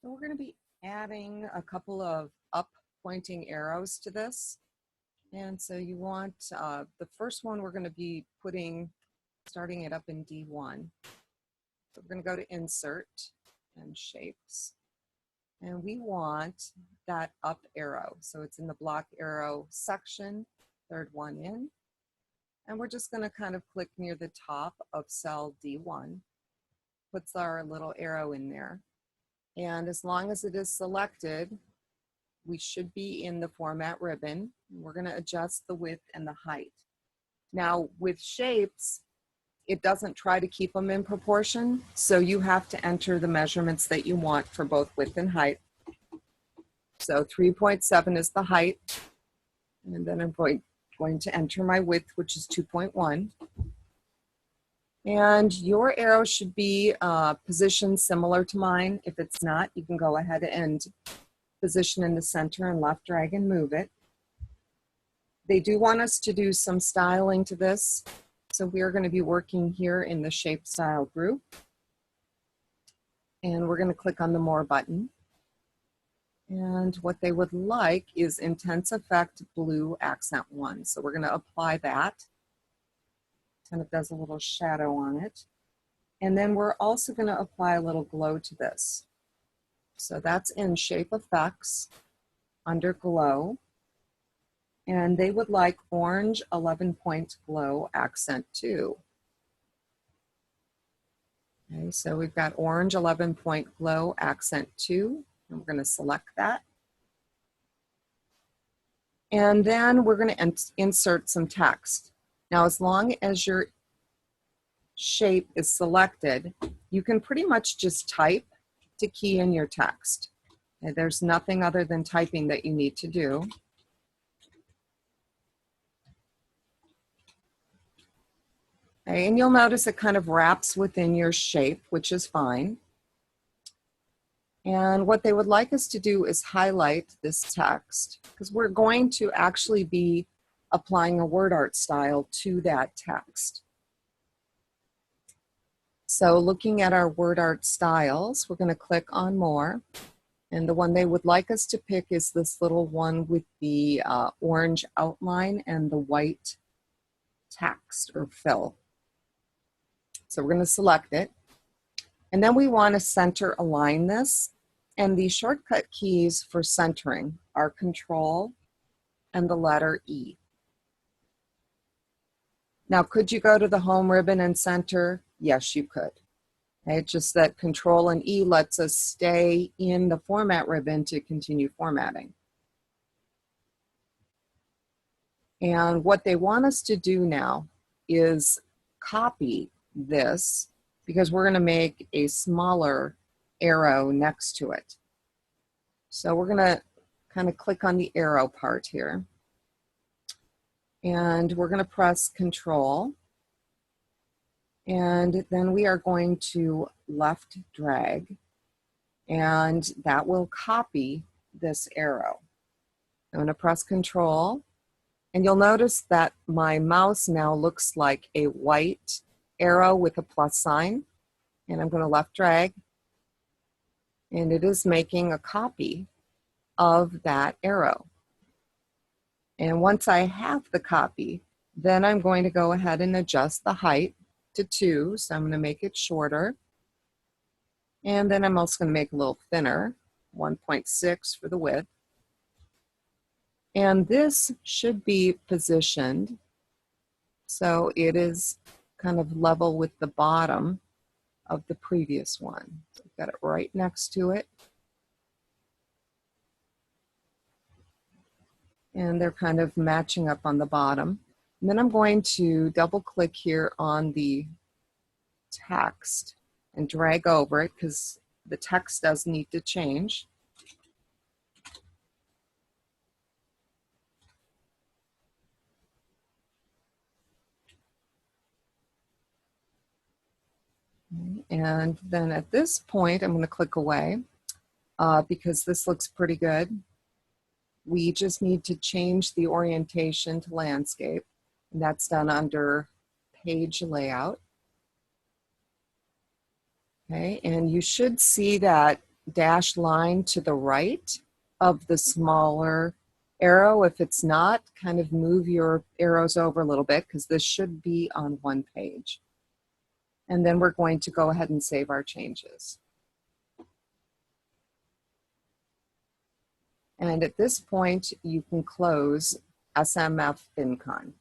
So we're going to be adding a couple of up pointing arrows to this. And so you want, the first one we're going to be starting it up in D1. So we're going to go to Insert and Shapes. And we want that up arrow. So it's in the block arrow section, third one in. And we're just going to kind of click near the top of cell D1. Puts our little arrow in there. And as long as it is selected, we should be in the format ribbon. We're going to adjust the width and the height. Now with shapes, it doesn't try to keep them in proportion, so you have to enter the measurements that you want for both width and height. So 3.7 is the height, and then I'm going to enter my width, which is 2.1. And your arrow should be positioned similar to mine. If it's not, you can go ahead and position in the center and left drag and move it. They do want us to do some styling to this. So we are going to be working here in the shape style group. And we're going to click on the More button. And what they would like is Intense Effect Blue Accent 1. So we're going to apply that. Kind of does a little shadow on it. And then we're also going to apply a little glow to this. So that's in Shape Effects under Glow. And they would like Orange 11-point Glow Accent 2. Okay, so we've got Orange 11-point Glow Accent 2, and we're going to select that. And then we're going to insert some text. Now, as long as your shape is selected, you can pretty much just type to key in your text. And there's nothing other than typing that you need to do. Okay, and you'll notice it kind of wraps within your shape, which is fine. And what they would like us to do is highlight this text, because we're going to actually be applying a word art style to that text. So looking at our word art styles, we're going to click on More. And the one they would like us to pick is this little one with the orange outline and the white text or fill. So we're going to select it. And then we want to center align this. And the shortcut keys for centering are Control and the letter E. Now, could you go to the home ribbon and center? Yes, you could. Okay, it's just that Control and E lets us stay in the format ribbon to continue formatting. And what they want us to do now is copy this, because we're going to make a smaller arrow next to it. So we're going to kind of click on the arrow part here. And we're going to press Control. And then we are going to left drag. And that will copy this arrow. I'm going to press Control. And you'll notice that my mouse now looks like a white arrow with a plus sign. And I'm going to left drag. And it is making a copy of that arrow. And once I have the copy, then I'm going to go ahead and adjust the height to 2. So I'm going to make it shorter. And then I'm also going to make it a little thinner, 1.6 for the width. And this should be positioned so it is kind of level with the bottom of the previous one. So I've got it right next to it. And they're kind of matching up on the bottom. And then I'm going to double click here on the text and drag over it, because the text does need to change. And then at this point, I'm going to click away because this looks pretty good. We just need to change the orientation to landscape, and that's done under Page Layout. Okay, and you should see that dashed line to the right of the smaller arrow. If it's not, kind of move your arrows over a little bit because this should be on one page. And then we're going to go ahead and save our changes. And at this point, you can close SMF FinCon.